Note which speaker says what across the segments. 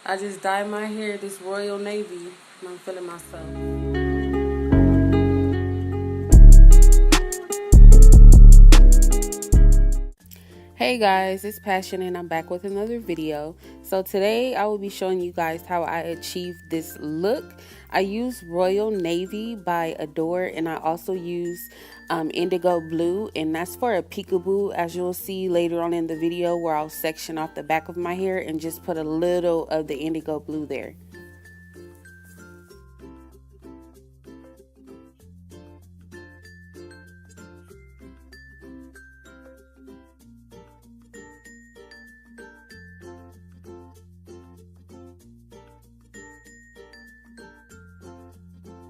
Speaker 1: I just dyed my hair this Royal Navy and I'm feeling myself. Hey guys, it's Passion and I'm back with another video. So today I will be showing you guys how I achieved this look. I use Royal Navy by Adore and I also use Indigo Blue, and that's for a peekaboo, as you'll see later on in the video, where I'll section off the back of my hair and just put a little of the Indigo Blue there.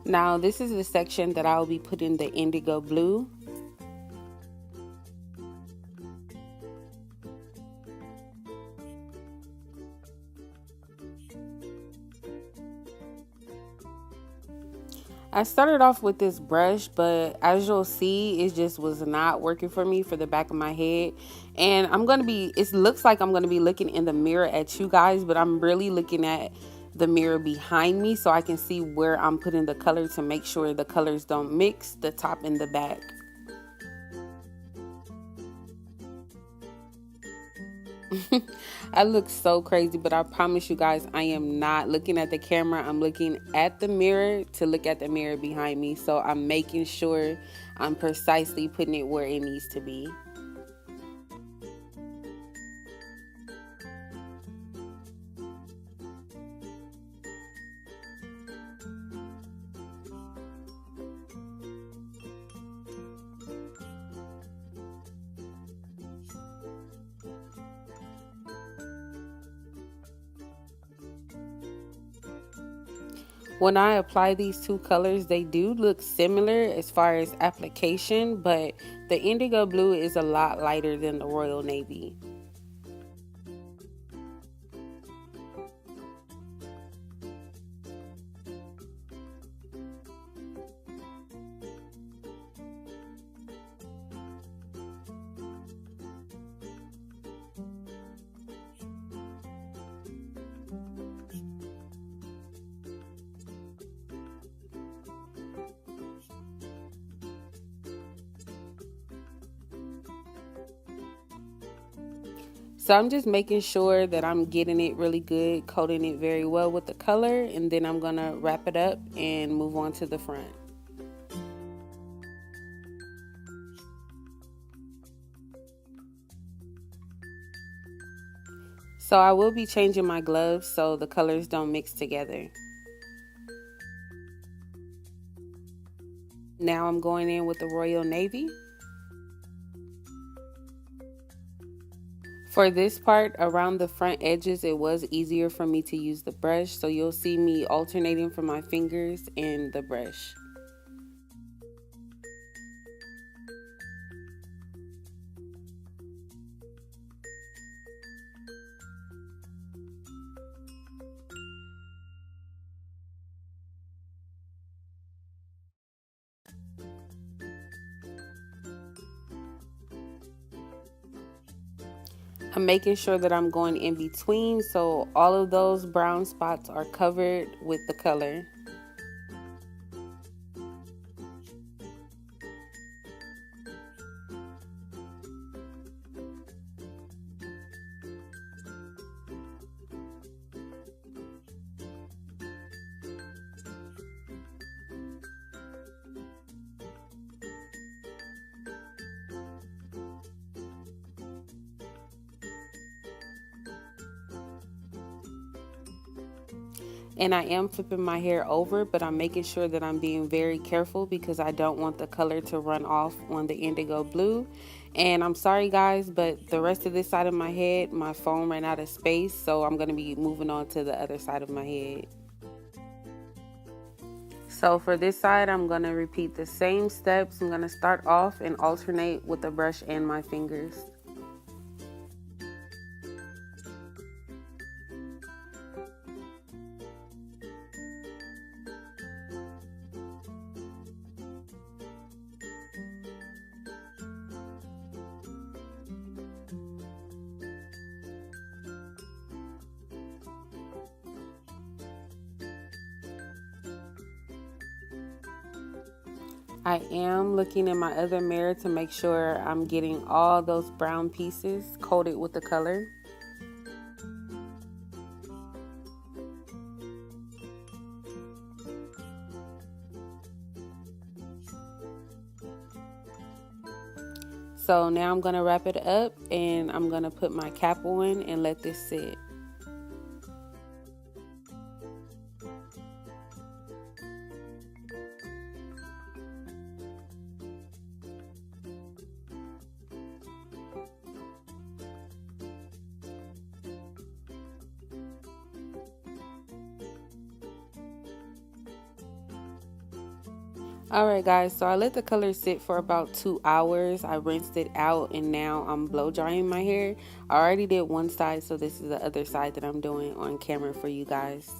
Speaker 1: Now this is the section that I'll be putting the Indigo Blue. I started off with this brush, but as you'll see, it just was not working for me for the back of my head. And it looks like I'm going to be looking in the mirror at you guys, but I'm really looking at the mirror behind me so I can see where I'm putting the color to make sure the colors don't mix, the top and the back. I look so crazy, but I promise you guys, I am not looking at the camera. I'm looking at the mirror to look at the mirror behind me. So I'm making sure I'm precisely putting it where it needs to be. When I apply these two colors, they do look similar as far as application, but the Indigo Blue is a lot lighter than the Royal Navy. So I'm just making sure that I'm getting it really good, coating it very well with the color, and then I'm gonna wrap it up and move on to the front. So I will be changing my gloves so the colors don't mix together. Now I'm going in with the Royal Navy. For this part, around the front edges, it was easier for me to use the brush, so you'll see me alternating from my fingers and the brush. I'm making sure that I'm going in between so all of those brown spots are covered with the color. And I am flipping my hair over, but I'm making sure that I'm being very careful because I don't want the color to run off on the Indigo Blue. And I'm sorry guys, but the rest of this side of my head, my phone ran out of space, so I'm going to be moving on to the other side of my head. So for this side, I'm going to repeat the same steps. I'm going to start off and alternate with the brush and my fingers. I am looking in my other mirror to make sure I'm getting all those brown pieces coated with the color. So now I'm going to wrap it up and I'm going to put my cap on and let this sit. Alright guys, so I let the color sit for about 2 hours. I rinsed it out and now I'm blow drying my hair. I already did one side, so this is the other side that I'm doing on camera for you guys.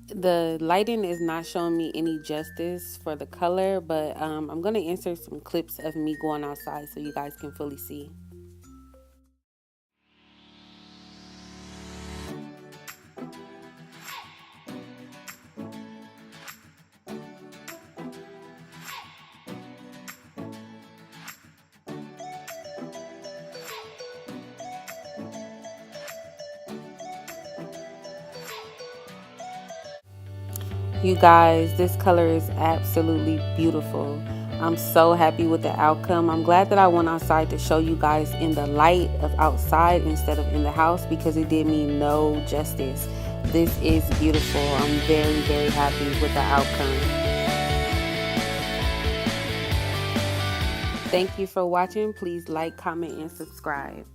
Speaker 1: The lighting is not showing me any justice for the color, but I'm going to insert some clips of me going outside so you guys can fully see. You guys, this color is absolutely beautiful. I'm so happy with the outcome. I'm glad that I went outside to show you guys in the light of outside instead of in the house because it did me no justice. This is beautiful. I'm very, very happy with the outcome. Thank you for watching. Please like, comment, and subscribe.